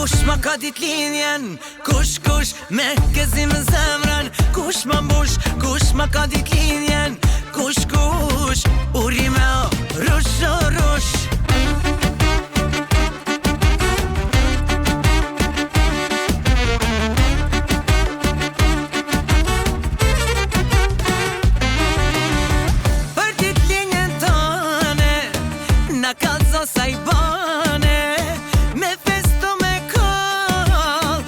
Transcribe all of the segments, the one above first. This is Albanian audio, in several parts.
Kush ma ka ditlinjen, kush me kezim zemrën. Kush ma mbush, kush ma ka ditlinjen, kush uri me o rush o rush. Për ditlinjen tane, na kalzo sa i bane, me festo me kall.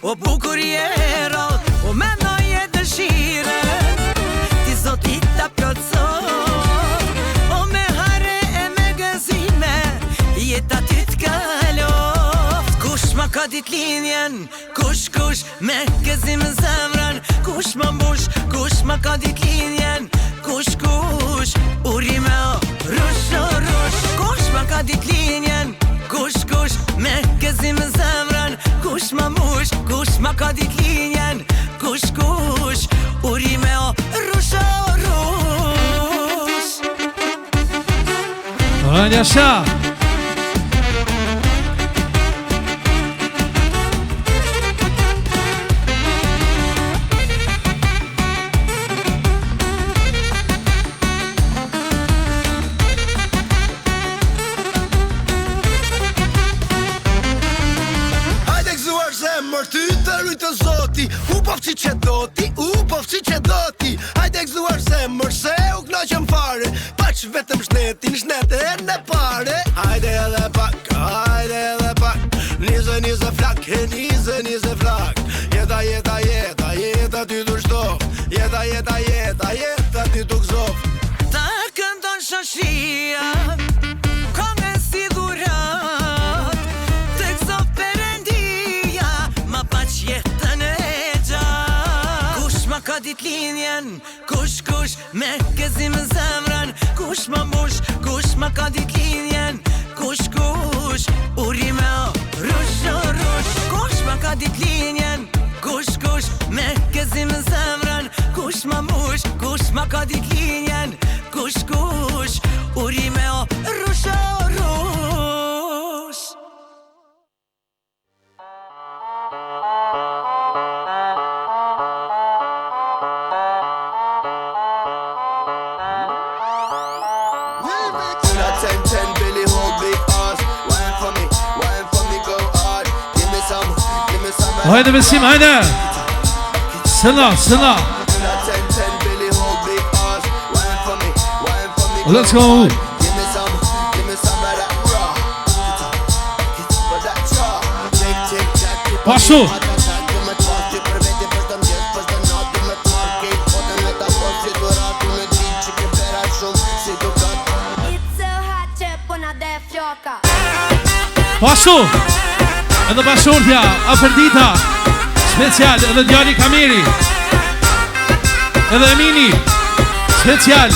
O bukuri e rall, o menoj e dëshiren, ti zotit ta plotëson. O me hare e me gëzime, jeta ty t'kaloft. Kush ma ka ditlinjen, kush me gëzim zemrën. Kush ma mbush, kush ma ka ditlinjen, kush uri me o rush o rush. Kush ma ka ditlinjen, kush me gëzim zemrën. Kush ma mbush, kush ma ka ditlinjen, kush uri me o rush o rush. Hajde asha. U pofci që doti, hajde gëzuar zemër se u knaqem fare. Paq vetëm shnete e në pare. Hajde edhe pak, nize flak, nize flak. Jeta ty du shtof, jeta ty du gëzof. Ta këndon shoshia, kongën si dhurat, të gëzof Perëndia, ma paq jetën e gjatë. Kush ma ka ditlinjen, kush me kezim zemrën. Kush ma mbush, kush ma ka ditlinjen, kush uri me o rush o rush. Kush ma ka ditlinjen, kush me kezim zemrën. Kush ma mbush, kush ma ka ditlinjen, kush uri me o rush o rush. Hajde besim, hajde. Sëlla. Let's go. Pasu. Pasu. Edhe bashortja, Aferdita, special, edhe djali Kameri, edhe Emini, special,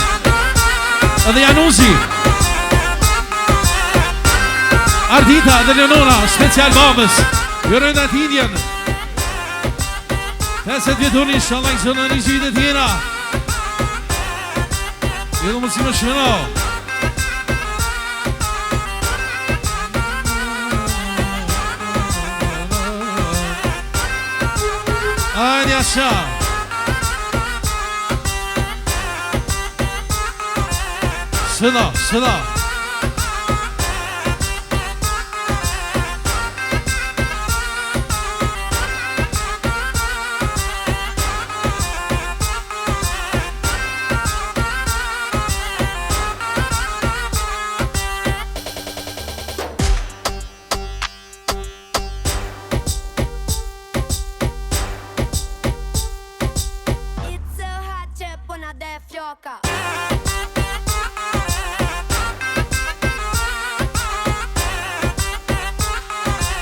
edhe Januzi, Ardita, edhe Leonora, special babës, jërën atë Indjen. 50 vjetur inshallah i zonë në një vitet tjera. Jo do më si më shmeno. Hajde asha. Sëlla.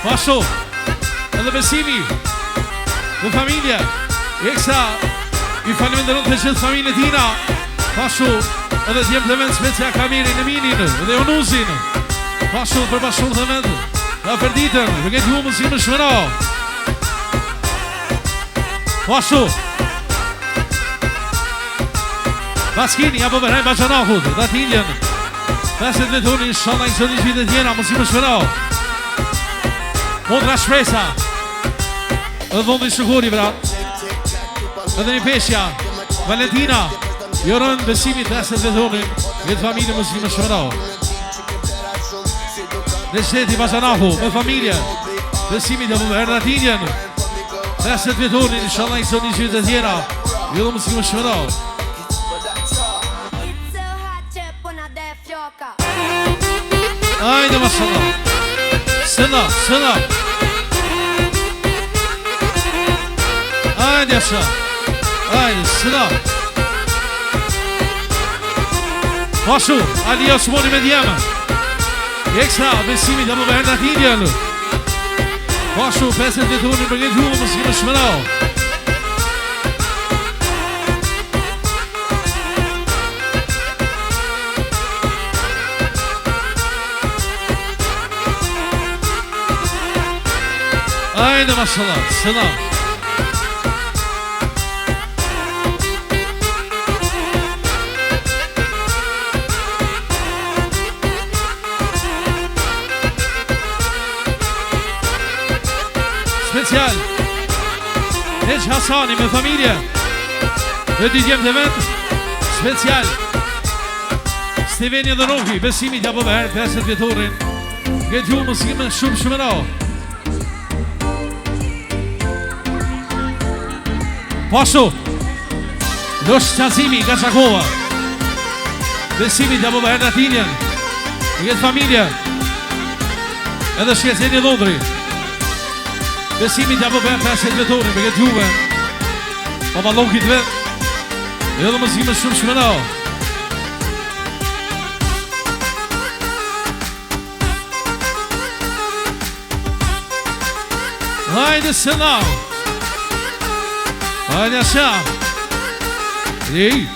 Paso, edhe besimi, dhe familje, Eksa, i falenderoj të gjithë familje tina. Paso, edhe t'jem të vend specia Kamerin, Eminin, edhe Jonuzin. Paso, për bashkën të vend, dhe Aferditën, dhe këtë humën si më shmëra. Paso, Baskini, apo bërhaj Bajanahut, dhe Atiljen. 50 vetoni, inshallah, i së një vitet tjena, më si më shmëra. Modra Shpresa. Edhe Dhondi Shukuri, bra. Edhe një peshja. Valentina. Jorën Besimi 50 vetorin. Këtë familje Muslime Shmërau. Në shteti Bazanahu, me familje. Besimi dhe më Ernatinjen. 50 vetorin, inshallah i son një gjithë të tjera. Jorën Muslime Shmërau. Ajde, mashallah. Sëna, sëna. Ajde, asha. Ajde, sëna. Pashu, Ali Osmoni me djema. Ekstra, Besimi dhe më Ernatinjen. Pashu, 50 vetorin për këtë Jorën Muslime Shmërau. Ajde, mashallah, selam. Special Neç Hasani me familje. Dhe dy djemë të vend. Special Steveni dhe Rohi, Besimi t'ja bëve herë 50 vjetorin. Këtë ju Muslime shumë rao. Pashu Losh Qazimi nga Qakova. Besimi t'ja bëve herë Ernatinjen. Këtë familje. Edhe Shkeceni Londri. Besimi t'ja bëve herë 50 vjetorin për këtë juve. Papa Lokit vet. Edhe Muslime shumë rao. Hajde selam. Hajde asha. Ej.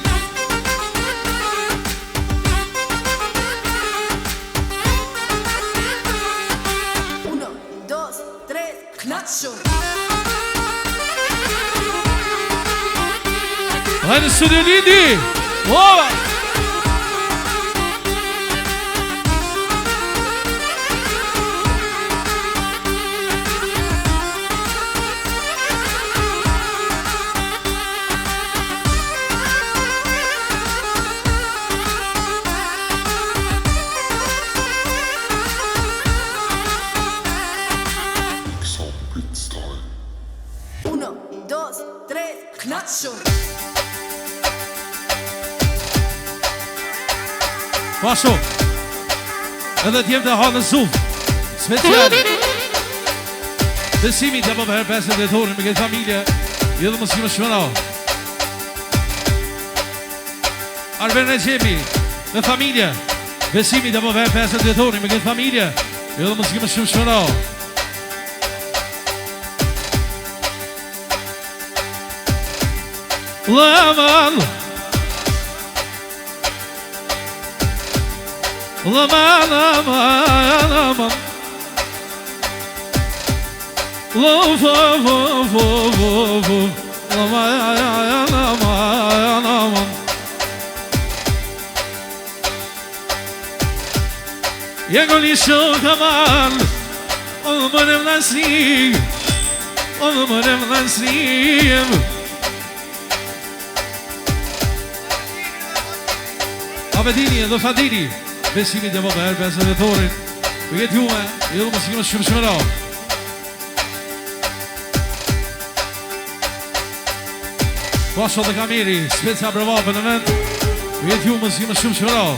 Uno, dos, tres, Knatsho. Hajde studio Lindi. Ova. Uno, dos, tres, Knatsho. Pashu Edhe t'jem të hanë Zuf. Special Besimi t'ja bëve herë 50 vjetorin me këtë familje. Edhe Muslime Shmërau. Arben Recemi me familje. Besimi t'ja bëve herë 50 vjetorin me këtë familje. Edhe Muslime Shmërau. Laman Laman, laman, laman. Love, love, love, love. Laman, laman, laman. يقول يشو كمان عمر النسيم عمر النسيم Abedini dhe Fadini. Besimi dhe bëve herë 50 vjetorin. Për këtë jume, edhe Muslime shumë rao. Pasha dhe Kamiri, speca brevapë në vend. Për këtë jume, Muslime shumë rao.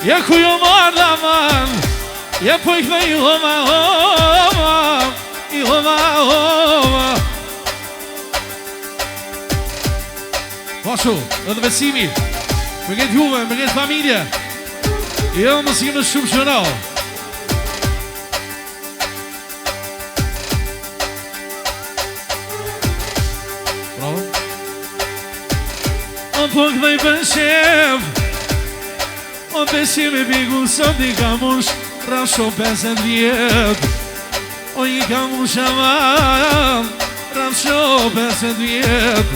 Ja ku jo marrë dhe man, ja po i këve i homa, i homa, homa. Pashu, edhe Besimi, për këtë juve, për këtë familje. Jo, Muslime shumë rao. Bravo. O po këdhej për shef, o Besimi piku sot i ka mush, rasho 50 vjet. O i ka mush aman, rasho 50 vjet.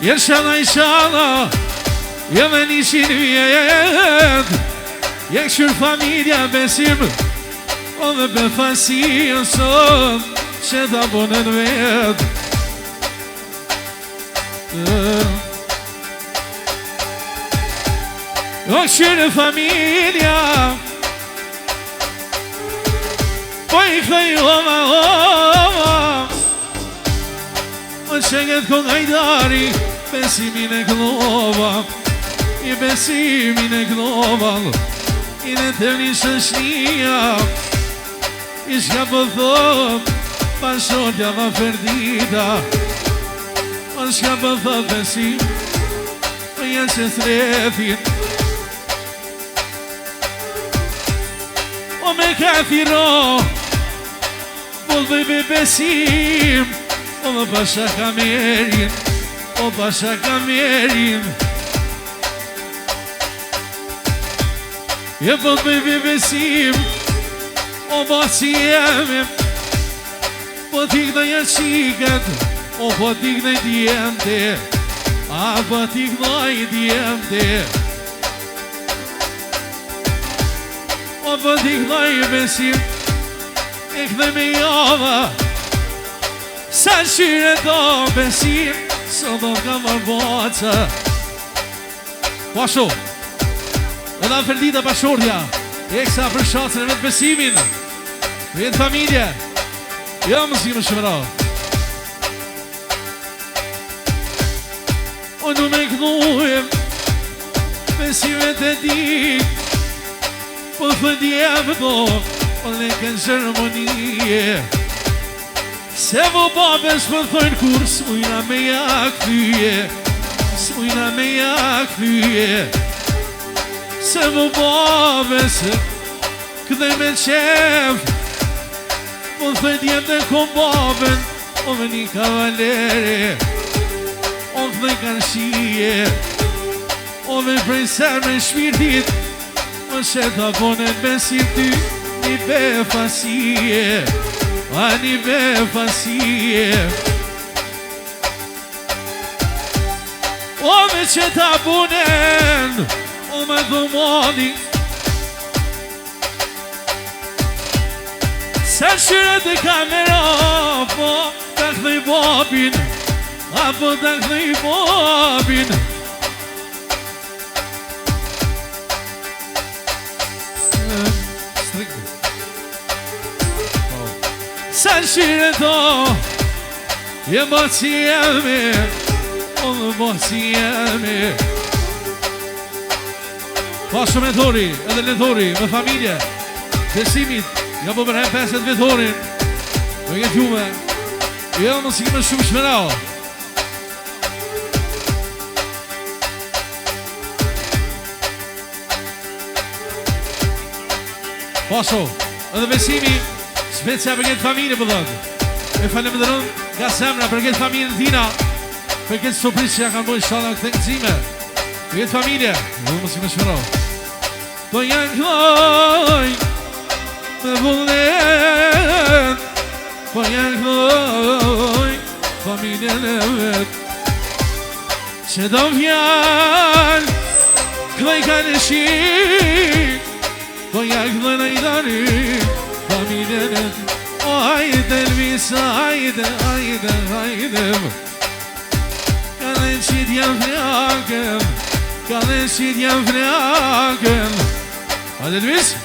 Jeshana i shana, Jam e 100 vjet Je këshur familja besim O dhe befasia sot Që ta bonen vet O këshur familja Po i këthej oma O që këtë kong hajdari Besimin e këllova I besimin e këllova I në të një shëshnia I shka po thot Pashotja ma ferdita O shka po thot besim O janë që thretin O me ka thiro Po dhe besim O dhe pasha kamerin O pasha kamerin Je po të besim O basi jemi Po t'ik në një qiket O po t'ik në djemte A po t'ik në i djemte O po t'ik në i besim E këthe me java Sa qyre do besim Së do ka marrë boca Pasho Edhe në Ferdita Bashordja Eksa për shacën e vetë besimin Vetë familje Jo mësime shëmëra O në me këdojëm Besimet e dik Po të djemë do O në kënë shërmonije Se vo babes më thojnë kur S'mujna me jak thyje S'mujna me jak thyje Se vo babes Këdhe me qef Po thojnë djemë dhe kom baben O me një kavalere O këdhe kanë shije O me prej ser me shpirtit O që ta bonet besim ty Një befasie A një befasie O me që ta bunen O me dhumoni Se shyret e kamera Po ta këthej babin Apo ta këthej babin Sa shyret o Je boci jemi O dhe boci jemi Pasho me thori Edhe le thori Me familje Besimit Ja po përhem 50 vetorin Do jetë jume Jo më si këmë shumë shmerao Pasho Edhe besimi Specia për këtë familje për dhëtë E falem dhe rënë nga semra për këtë familje në tina Për këtë surprizë që ja kanë bojë shala këtë nëzime Për këtë familje Dhe më si më shmëro Po janë këdoj Me vullnet Po janë këdoj Familje në vetë Që do vjallë Këdoj ka në shik Po janë këdoj në i dani Familje në vetë O hajde Elvisa, hajde, hajde, hajde Ka dhe qitë jam flakëm Ka dhe qitë jam flakëm Hajde Elvis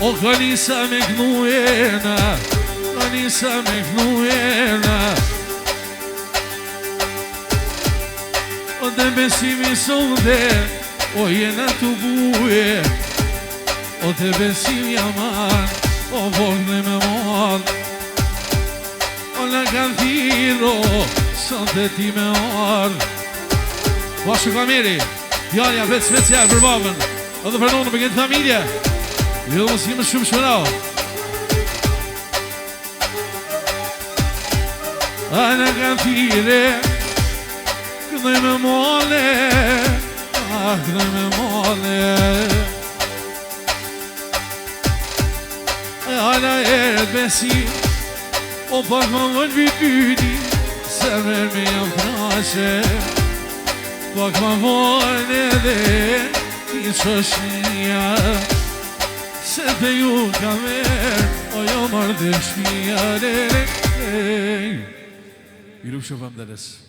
O kanisa me knuena, kanisa me knuena. O dhe besimi sonde, o jena të buje. O dhe besimi aman, o vognë me mall. O në kanë thiro, sonde ti me ardh. Bashkë Kameri, Janja vetë special për babën. Edhe për nonë për këtë familje. Jo mos jemi shumë shpërau. A në kanë thire, këdoj me mole, këdoj me mole. E hala eret besi, o pak më vënë vityti, se mërë me jam prashe. Pak më vënë edhe, i shoshnia. Se të ju ka merë, o jo marrë dhe shpia. I rukë shëpëm dhe lesë.